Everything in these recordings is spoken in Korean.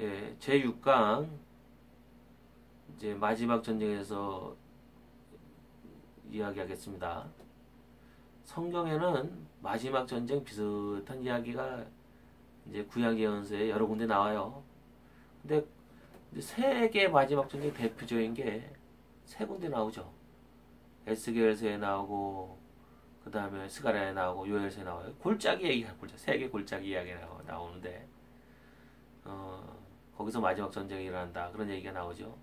예, 제6강 이제 마지막 전쟁에서 이야기하겠습니다. 성경에는 마지막 전쟁 비슷한 이야기가 이제 구약 예언서에 여러 군데 나와요. 근데 세계 마지막 전쟁 대표적인 게 세 군데 나오죠. 에스겔서에 나오고, 그 다음에 스가랴에 나오고, 요엘서에 나와요. 골짜기 얘기가 세계 골짜기 이야기가 나오는데, 거기서 마지막 전쟁이 일어난다 그런 얘기가 나오죠.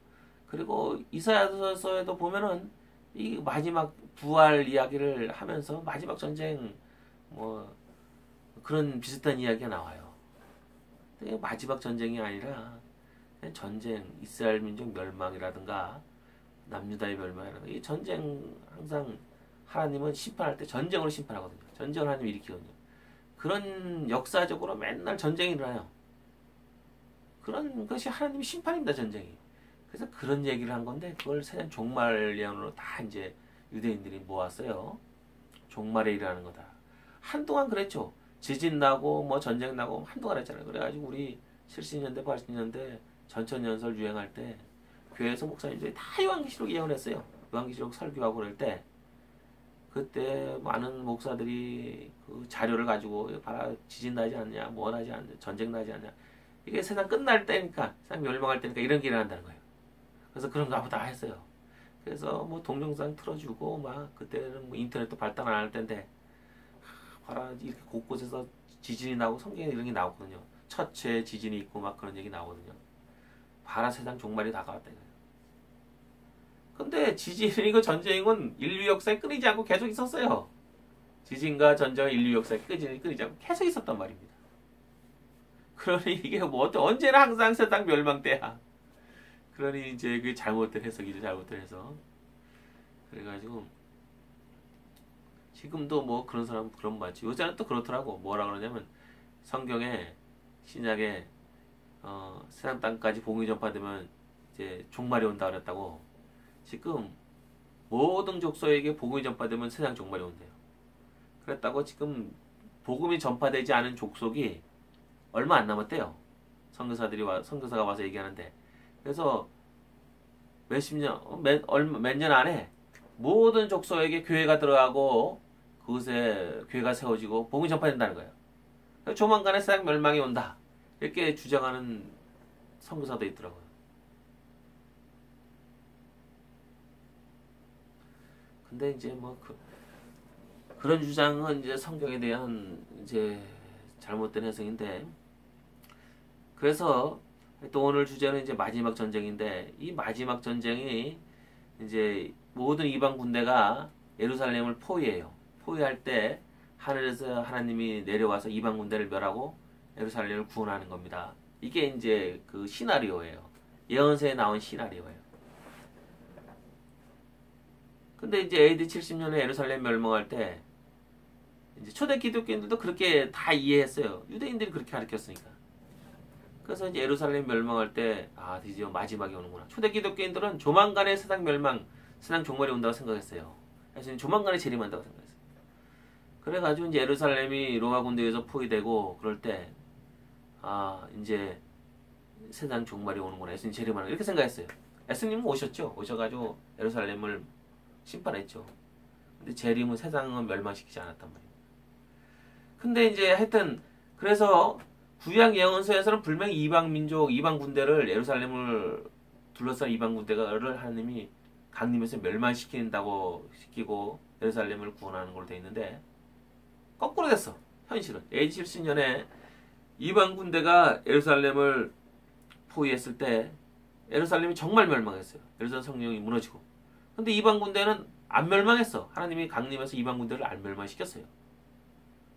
그리고 이사야서에도 보면은 이 마지막 부활 이야기를 하면서 마지막 전쟁 뭐 그런 비슷한 이야기가 나와요. 근데 마지막 전쟁이 아니라 그냥 전쟁, 이스라엘 민족 멸망이라든가 남유다의 멸망이라든가 이 전쟁 항상 하나님은 심판할 때 전쟁으로 심판하거든요. 전쟁을 하나님이 일으키거든요. 그런 역사적으로 맨날 전쟁이 일어나요. 그런 것이 하나님의 심판입니다, 전쟁이. 그래서 그런 얘기를 한 건데 그걸 세상 종말 예언으로 다 이제 유대인들이 모았어요. 종말에 일어나는 거다. 한동안 그랬죠. 지진 나고 뭐 전쟁 나고 한동안 했잖아요. 그래가지고 우리 70년대 80년대 전천년설 유행할 때 교회에서 목사님들이 다 요한계시록 예언했어요. 요한계시록 설교하고 그럴 때 그때 많은 목사들이 그 자료를 가지고 봐라 지진 나지 않냐 뭐 나지 않냐 전쟁 나지 않냐 이게 세상 끝날 때니까 세상 멸망할 때니까 이런 게 일어난다는 거예요. 그래서 그런가 보다 했어요. 그래서 뭐 동영상 틀어주고 막 그때는 뭐 인터넷도 발달 안 할 때인데 봐라 이렇게 곳곳에서 지진이 나고 성경에 이런 게 나오거든요. 첫째 지진이 있고 막 그런 얘기 나오거든요. 봐라 세상 종말이 다가왔다 이거예요. 근데 지진이고 전쟁은 인류 역사에 끊이지 않고 계속 있었어요. 지진과 전쟁은 인류 역사에 끊이지 않고 계속 있었단 말입니다. 그러니 이게 뭐 언제나 항상 세상 멸망 때야. 그러니 이제 그 잘못된 해석이죠. 잘못된 해석. 그래가지고 지금도 뭐 그런 사람 그런 거 많지. 요새는 또 그렇더라고. 뭐라 그러냐면 성경에 신약에 세상 땅까지 복음이 전파되면 이제 종말이 온다 그랬다고. 지금 모든 족속에게 복음이 전파되면 세상 종말이 온대요. 그랬다고 지금 복음이 전파되지 않은 족속이 얼마 안 남았대요. 선교사가 와서 얘기하는데. 그래서 몇 년 안에 모든 족속에게 교회가 들어가고 그곳에 교회가 세워지고 복음이 전파된다는 거예요. 조만간에 세상 멸망이 온다. 이렇게 주장하는 선교사도 있더라고요. 근데 이제 뭐 그런 주장은 이제 성경에 대한 이제 잘못된 해석인데 그래서 또 오늘 주제는 이제 마지막 전쟁인데 이 마지막 전쟁이 이제 모든 이방 군대가 예루살렘을 포위해요. 포위할 때 하늘에서 하나님이 내려와서 이방 군대를 멸하고 예루살렘을 구원하는 겁니다. 이게 이제 그 시나리오예요. 예언서에 나온 시나리오예요. 근데 이제 AD 70년에 예루살렘 멸망할 때 이제 초대 기독교인들도 그렇게 다 이해했어요. 유대인들이 그렇게 가르쳤으니까. 그래서 이제 예루살렘 멸망할 때 드디어 마지막이 오는구나. 초대 기독교인들은 조만간에 세상 멸망, 세상 종말이 온다고 생각했어요. 그래서 조만간에 재림한다고 생각했어요. 그래가지고 이제 예루살렘이 로마 군대에 의해서 포위되고 그럴 때 이제 세상 종말이 오는구나. 예수님 재림하는 이렇게 생각했어요. 예수님은 오셨죠. 오셔가지고 예루살렘을 심판했죠. 근데 재림은 세상은 멸망시키지 않았단 말이에요. 근데 이제 하여튼 그래서 구약 예언서에서는 분명히 이방 민족, 이방 군대를 예루살렘을 둘러싼 이방 군대를 하나님이 강림해서 멸망시킨다고 시키고 예루살렘을 구원하는 걸로 되어 있는데 거꾸로 됐어. 현실은 AD 70년에 이방 군대가 예루살렘을 포위했을 때 예루살렘이 정말 멸망했어요. 예루살렘 성령이 무너지고. 근데 이방 군대는 안 멸망했어. 하나님이 강림해서 이방 군대를 안 멸망시켰어요.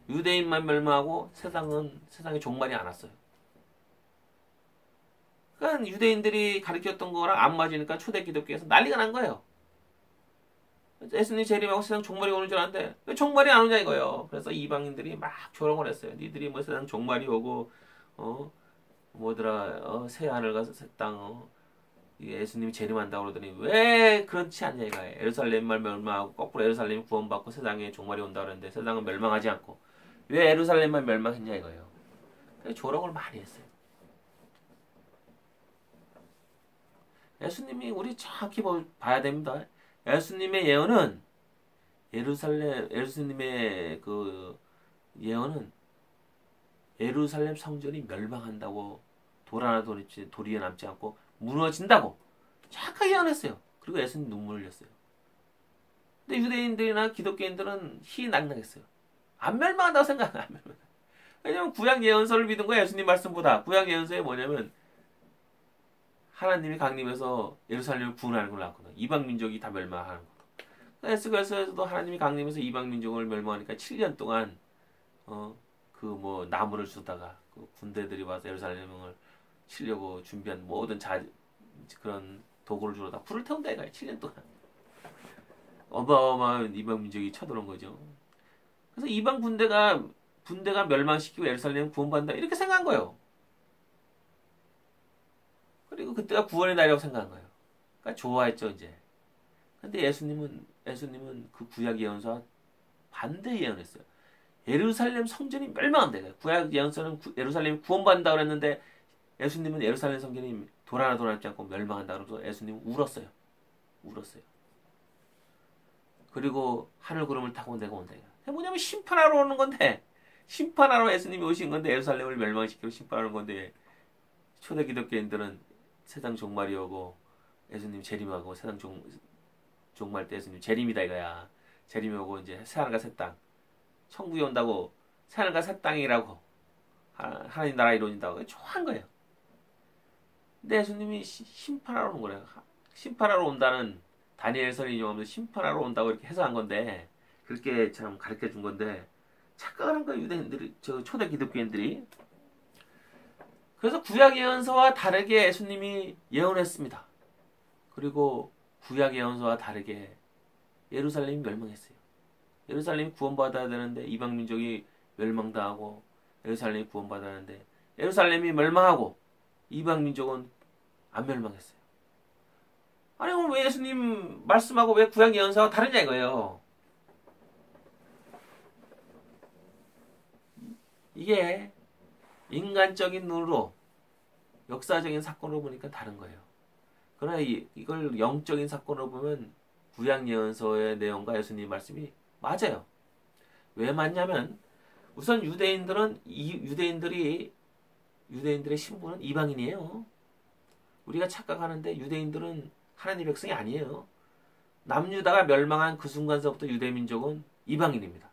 유대인만 멸망하고 세상에 종말이 안 왔어요. 그러니까 유대인들이 가르쳤던 거랑 안 맞으니까 초대 기독교에서 난리가 난 거예요. 예수님 재림하고 세상 종말이 오는 줄 알았는데 왜 종말이 안 오냐 이거예요. 그래서 이방인들이 막 조롱을 했어요. 니들이 뭐 세상 종말이 오고 새 하늘 가서 새 땅 예수님이 재림한다고 그러더니 왜 그렇지 않냐 이거예요. 예루살렘만 멸망하고 거꾸로 예루살렘이 구원받고 세상에 종말이 온다고 그러는데 세상은 멸망하지 않고 왜 예루살렘만 멸망했냐 이거예요. 그래서 조롱을 많이 했어요. 예수님이 우리 정확히 봐야 됩니다. 예수님의 예언은 예수님의 그 예언은 예루살렘 성전이 멸망한다고 돌 하나 도리에 남지 않고 무너진다고 정확하게 예언했어요. 그리고 예수님 눈물을 흘렸어요. 근데 유대인들이나 기독교인들은 희낙낙했어요. 안 멸망한다고 생각하면 안 멸망. 왜냐면 구약 예언서를 믿은 거야. 예수님 말씀보다. 구약 예언서에 뭐냐면 하나님이 강림해서 예루살렘을 구원하는 걸 나왔거든. 이방 민족이 다 멸망하는 거. 에스겔서에서도 하나님이 강림해서 이방 민족을 멸망하니까 7년 동안 그 뭐 나무를 주다가 그 군대들이 와서 예루살렘을 치려고 준비한 모든 그런 도구를 주러다 불을 태운다 이거야. 7년 동안. 어마어마한 이방 민족이 쳐들어온 거죠. 그래서 이방 군대가 멸망시키고 예루살렘 구원받는다 이렇게 생각한 거예요. 그리고 그때가 구원의 날이라고 생각한 거예요. 그러니까 좋아했죠 이제. 근데 예수님은 그 구약 예언서와 반대 예언했어요. 예루살렘 성전이 멸망한다. 구약 예언서는 예루살렘이 구원받는다 그랬는데 예수님은 예루살렘 성전이 돌 하나 돌아지 않고 멸망한다 그러면서 예수님은 울었어요. 그리고 하늘 구름을 타고 내가 온다. 뭐냐면 심판하러 오는 건데 심판하러 예수님이 오신 건데 예루살렘을 멸망시키고 심판하는 건데 초대 기독교인들은 세상 종말이 오고 예수님 재림하고 세상 종말 때 예수님 재림이다 이거야. 재림이 오고 이제 새하늘과 새 땅 천국이 온다고 새하늘과 새 땅이라고 하나님 나라 이루어진다고 좋아한 거예요. 근데 예수님이 심판하러 오는 거래요. 심판하러 온다는 다니엘서를 인용하면서 심판하러 온다고 이렇게 해석한 건데 그렇게 참 가르쳐 준 건데 착각을 한 거예요. 유대인들이 저 초대 기독교인들이. 그래서 구약 예언서와 다르게 예수님이 예언했습니다. 그리고 구약 예언서와 다르게 예루살렘이 멸망했어요. 예루살렘이 구원받아야 되는데 이방 민족이 멸망당하고 예루살렘이 구원받아야 하는데 예루살렘이 멸망하고 이방 민족은 안 멸망했어요. 아니 그럼 왜 예수님 말씀하고 왜 구약 예언서와 다르냐 이거예요. 이게 인간적인 눈으로 역사적인 사건으로 보니까 다른 거예요. 그러나 이걸 영적인 사건으로 보면 구약 예언서의 내용과 예수님 말씀이 맞아요. 왜 맞냐면 우선 유대인들의 신분은 이방인이에요. 우리가 착각하는데 유대인들은 하나님의 백성이 아니에요. 남유다가 멸망한 그 순간서부터 유대민족은 이방인입니다.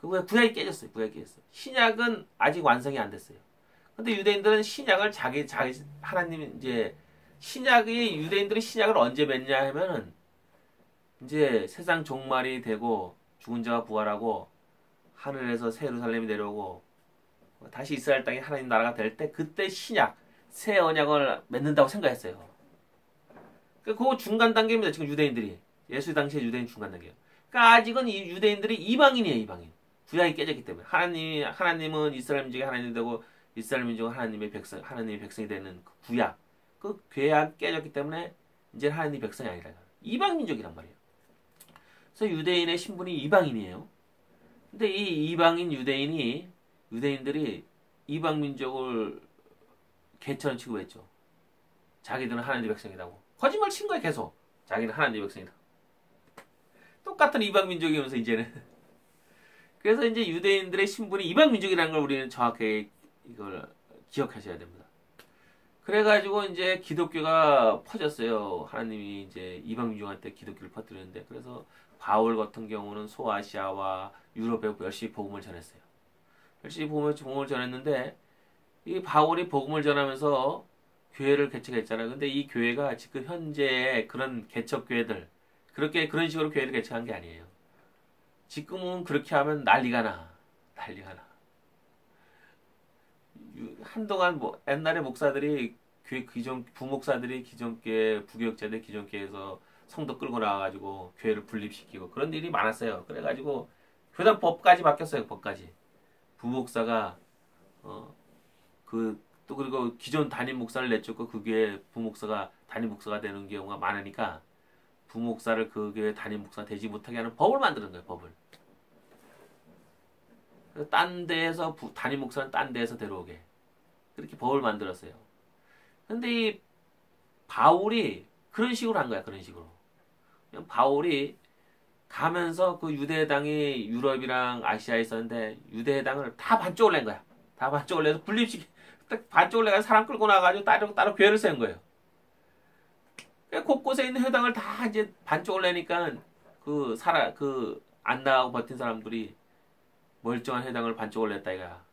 그 구약이 깨졌어요. 신약은 아직 완성이 안 됐어요. 근데 유대인들은 신약을 하나님 이제 유대인들이 신약을 언제 맺냐 하면은 이제 세상 종말이 되고 죽은 자가 부활하고 하늘에서 새 예루살렘이 내려오고 다시 이스라엘 땅이 하나님 나라가 될 때 그때 신약 새 언약을 맺는다고 생각했어요. 그 중간 단계입니다. 지금 유대인들이 예수 당시에 유대인 중간 단계예요. 그러니까 아직은 이 유대인들이 이방인이에요. 이방인. 구약이 깨졌기 때문에 하나님은 이스라엘 민족의 하나님이 되고 이스라엘 민족은 하나님의 백성이 되는 그 구약 그 계약 깨졌기 때문에 이제 하나님의 백성이 아니라 이방 민족이란 말이에요. 그래서 유대인의 신분이 이방인이에요. 근데 이 이방인 유대인들이 이방 민족을 개처럼 취급했죠. 자기들은 하나님의 백성이라고. 거짓말 친 거야 계속. 자기는 하나님의 백성이다. 똑같은 이방 민족이면서 이제는. 그래서 이제 유대인들의 신분이 이방 민족이라는 걸 우리는 정확하게 이걸 기억하셔야 됩니다. 그래가지고 이제 기독교가 퍼졌어요. 하나님이 이제 이방 민족한테 기독교를 퍼뜨렸는데 그래서 바울 같은 경우는 소아시아와 유럽에 열심히 복음을 전했어요. 열심히 복음을 전했는데 이 바울이 복음을 전하면서 교회를 개척했잖아요. 근데 이 교회가 지금 현재 그런 개척 교회들 그런 식으로 교회를 개척한 게 아니에요. 지금은 그렇게 하면 난리가 나. 한동안 옛날에 목사들이 부목사들이 기존교회 부교육자들 기존교회에서 성도 끌고 나와가지고 교회를 분립시키고 그런 일이 많았어요. 그래가지고 교단 법까지 바뀌었어요. 법까지 부목사가 그리고 기존 담임 목사를 내쫓고 그 교회 부목사가 담임 목사가 되는 경우가 많으니까 부목사를 그 교회 담임 목사 되지 못하게 하는 법을 만드는 거예요. 법을. 딴 데에서 담임 목사는 딴 데에서 데려오게 그렇게 법을 만들었어요. 근데 이 바울이 그런 식으로 한 거야. 그런 식으로. 그냥 바울이 가면서 그 유대당이 유럽이랑 아시아에 있었는데 유대당을 다 반쪽을 낸 거야. 다 반쪽을 내서 분립시키 딱 반쪽을 내가 사람 끌고 나가지고 따로 교회를 세운 거예요. 곳곳에 있는 회당을 다 이제 반쪽을 내니까 그 안 나가고 버틴 사람들이 멀쩡한 회당을 반쪽을 냈다 이거야.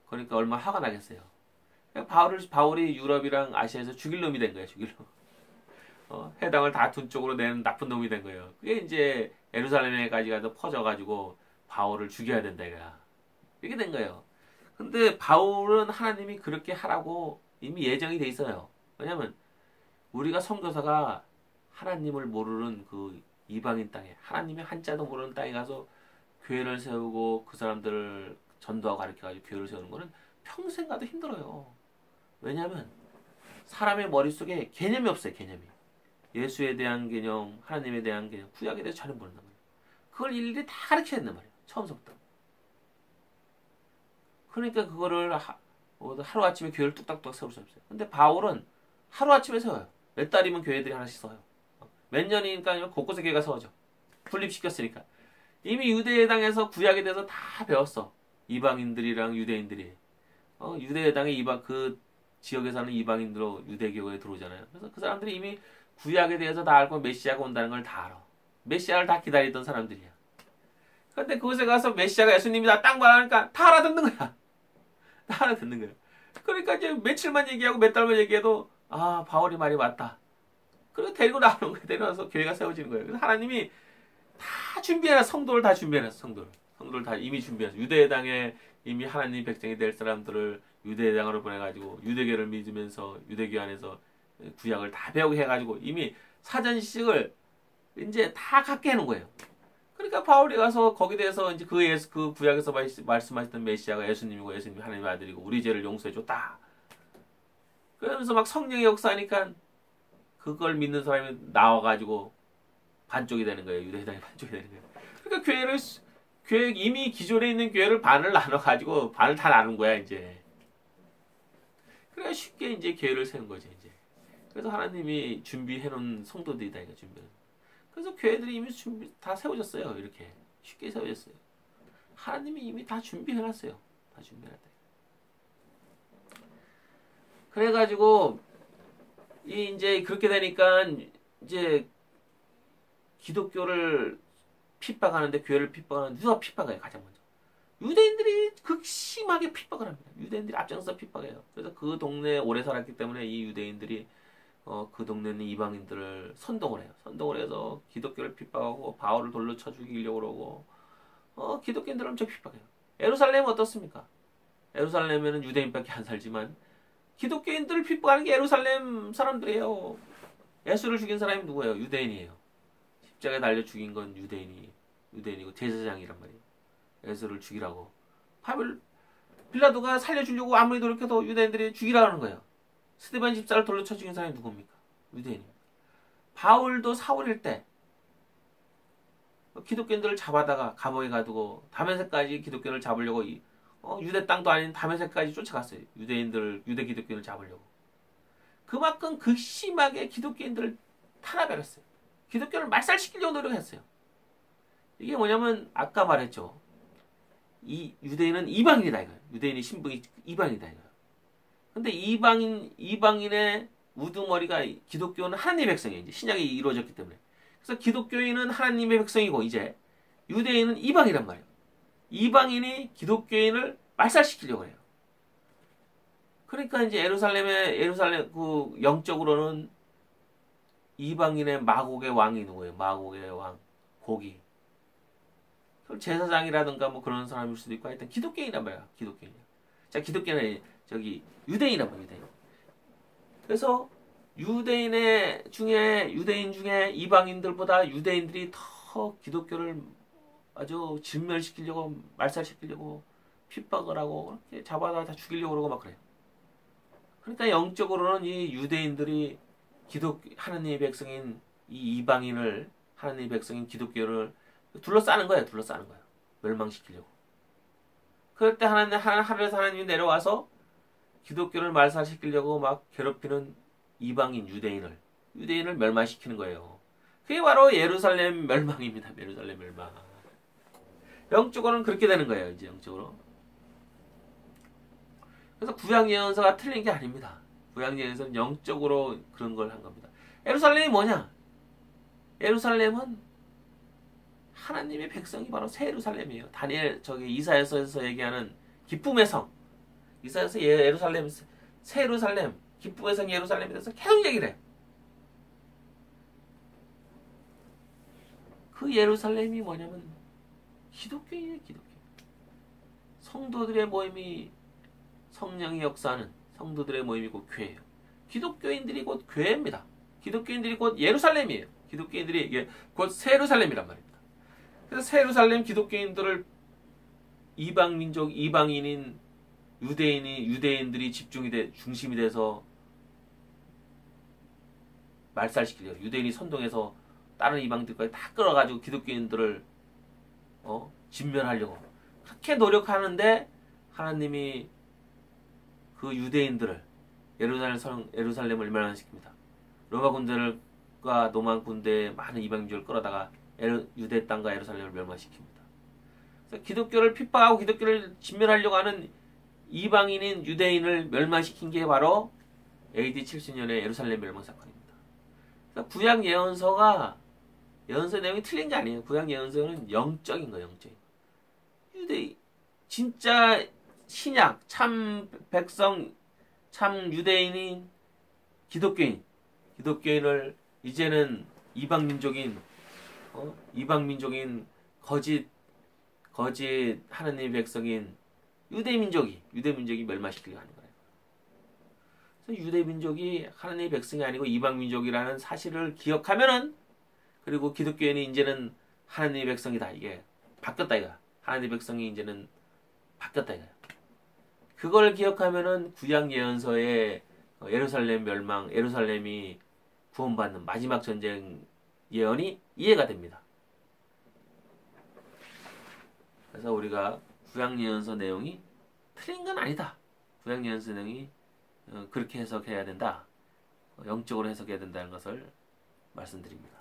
그러니까 얼마나 화가 나겠어요. 바울이 유럽이랑 아시아에서 죽일 놈이 된 거야. 죽일 놈. 해당을 다 둔 쪽으로 내는 나쁜 놈이 된 거예요. 그게 이제 예루살렘에까지 가서 퍼져가지고 바울을 죽여야 된다 이거야. 이렇게 된 거예요. 근데 바울은 하나님이 그렇게 하라고 이미 예정이 돼 있어요. 왜냐면 우리가 선교사가 하나님을 모르는 그 이방인 땅에 하나님의 한자도 모르는 땅에 가서 교회를 세우고 그 사람들을 전도하고 가르쳐가지고 교회를 세우는 거는 평생 가도 힘들어요. 왜냐하면 사람의 머릿속에 개념이 없어요. 개념이. 예수에 대한 개념, 하나님에 대한 개념, 구약에 대해서 전혀 모른단 말이에요. 그걸 일일이 다 가르쳐야 된단 말이에요. 처음부터. 그러니까 그거를 하루아침에 교회를 뚝딱뚝딱 세울 수 없어요. 근데 바울은 하루아침에 세워요. 몇 달이면 교회들이 하나씩 서요. 몇 년이니까 곳곳에 교회가 세워져. 분립시켰으니까. 이미 유대회당에서 구약에 대해서 다 배웠어. 이방인들이랑 유대인들이. 유대회당의 그 지역에 사는 이방인들로 유대교회에 들어오잖아요. 그래서 그 사람들이 이미 구약에 대해서 다 알고 메시아가 온다는 걸 다 알아. 메시아를 다 기다리던 사람들이야. 근데 그곳에 가서 메시아가 예수님이 다 땅 말하니까 다 알아듣는 거야. 다 알아듣는 거야. 그러니까 이제 며칠만 얘기하고 몇 달만 얘기해도 바울이 말이 맞다. 그리고 데리고 나오는 거예요. 데려와서 교회가 세워지는 거예요. 그래서 하나님이 다 준비해놨어. 성도를 다 준비해놨어. 성도를 다 이미 준비해놨어. 유대당에 이미 하나님 백성이 될 사람들을 유대당으로 보내가지고 유대교를 믿으면서 유대교 안에서 구약을 다 배우게 해가지고 이미 사전식을 이제 다 갖게 해놓은 거예요. 그러니까 바울이 가서 거기에 대해서 이제 그 구약에서 말씀하셨던 메시아가 예수님이고 예수님이 하나님의 아들이고 우리 죄를 용서해줬다. 그러면서 막 성령의 역사하니까 그걸 믿는 사람이 나와가지고 반쪽이 되는 거예요. 유대당이 반쪽이 되는 거예요. 그러니까 교회 이미 기존에 있는 교회를 반을 나눠가지고 반을 다 나눈 거야 이제. 그래야 쉽게 이제 교회를 세운 거지 이제. 그래서 하나님이 준비해놓은 성도들이다 이거 준비. 그래서 교회들이 이미 다 세워졌어요. 이렇게 쉽게 세워졌어요. 하나님이 이미 다 준비해놨어요. 다 준비해놨다. 그래가지고 이제 그렇게 되니까 이제 기독교를 핍박하는데 교회를 핍박하는데 누가 핍박해요? 가장 먼저 유대인들이 극심하게 핍박을 합니다. 유대인들이 앞장서 핍박해요. 그래서 그 동네에 오래 살았기 때문에 이 유대인들이 그 동네 있는 이방인들을 선동을 해요. 선동을 해서 기독교를 핍박하고 바울을 돌로 쳐 죽이려고 그러고 기독교인들을 엄청 핍박해요. 예루살렘은 어떻습니까? 예루살렘에는 유대인밖에 안 살지만 기독교인들을 핍박하는 게 예루살렘 사람들이에요. 예수를 죽인 사람이 누구예요? 유대인이에요. 십자가에 달려 죽인 건 유대인이고 제사장이란 말이에요. 예수를 죽이라고. 빌라도가 살려주려고 아무리 노력해도 유대인들이 죽이라고 하는 거예요. 스데반 집사를 돌로 쳐 죽인 사람이 누굽니까? 유대인입니다. 바울도 사울일 때 기독교인들을 잡아다가 감옥에 가두고 다메섹까지 기독교인을 잡으려고 유대 땅도 아닌 다메섹까지 쫓아갔어요. 유대 기독교인을 잡으려고. 그만큼 극심하게 기독교인들을 탄압해갔어요. 기독교를 말살시키려고 노력했어요. 이게 뭐냐면 아까 말했죠. 이 유대인은 이방인이다 이거예요. 유대인의 신분이 이방인이다 이거예요. 근데 이방인의 우두머리가 기독교는 하나님의 백성이에요. 이제 신약이 이루어졌기 때문에. 그래서 기독교인은 하나님의 백성이고 이제 유대인은 이방이란 말이에요. 이방인이 기독교인을 말살시키려고 해요. 그러니까 이제 예루살렘 그 영적으로는 이방인의 마곡의 왕이 누구예요? 마곡의 왕 고기. 제사장이라든가 뭐 그런 사람일 수도 있고 하여튼 기독교인이란 말이야. 기독교인이야. 자, 기독교인은 유대인이란 말이야. 유대인. 그래서 유대인 중에 이방인들보다 유대인들이 더 기독교를 아주 진멸시키려고 말살시키려고 핍박을 하고 이렇게 잡아다 다 죽이려고 그러고 막 그래요. 그러니까 영적으로는 이 유대인들이 하나님의 백성인 이 이방인을 하나님의 백성인 기독교를 둘러싸는 거예요. 멸망시키려고. 그럴 때 하늘에서 하나님이 내려와서 기독교를 말살시키려고 막 괴롭히는 이방인 유대인을 멸망시키는 거예요. 그게 바로 예루살렘 멸망입니다. 예루살렘 멸망. 영적으로는 그렇게 되는 거예요. 이제 영적으로. 그래서 구약 예언서가 틀린 게 아닙니다. 구약 예언서는 영적으로 그런 걸 한 겁니다. 예루살렘이 뭐냐? 예루살렘은 하나님의 백성이 바로 새 예루살렘이에요. 이사야서에서 얘기하는 기쁨의 성. 이사야서 예루살렘, 새 예루살렘, 기쁨의 성 예루살렘에 대해서 계속 얘기를 해요. 그 예루살렘이 뭐냐면 기독교예요. 기독교. 성도들의 모임이 성령이 역사하는 성도들의 모임이 곧 교회예요. 기독교인들이 곧 교회입니다. 기독교인들이 곧 예루살렘이에요. 기독교인들이 이게 곧 새 예루살렘이란 말입니다. 그래서 새 예루살렘 기독교인들을 이방 민족, 이방인인 유대인들이 중심이 돼서 말살시키려고 유대인이 선동해서 다른 이방들까지 다 끌어가지고 기독교인들을 진멸하려고 그렇게 노력하는데 하나님이 그 유대인들을 예루살렘을 멸망시킵니다. 로마 군대과 노만 군대 많은 이방인들을 끌어다가 유대 땅과 예루살렘을 멸망시킵니다. 그래서 기독교를 핍박하고 기독교를 진멸하려고 하는 이방인인 유대인을 멸망시킨 게 바로 AD 70년의 예루살렘 멸망 사건입니다. 그래서 구약 예언서 내용이 틀린 게 아니에요. 구약 예언서는 영적인 거예요. 영적인. 진짜 신약 참 백성 참 유대인인 기독교인을 이제는 이방 민족인 거짓 하나님의 백성인 유대 민족이 멸망시키려고 하는 거예요. 그래서 유대 민족이 하나님의 백성이 아니고 이방 민족이라는 사실을 기억하면은 그리고 기독교인이 이제는 하나님의 백성이다. 이게 바뀌었다 이거야. 하나님의 백성이 이제는 바뀌었다 이거야. 그걸 기억하면은 구약 예언서의 예루살렘 멸망, 예루살렘이 구원받는 마지막 전쟁 예언이 이해가 됩니다. 그래서 우리가 구약 예언서 내용이 틀린 건 아니다. 구약 예언서 내용이 그렇게 해석해야 된다. 영적으로 해석해야 된다는 것을 말씀드립니다.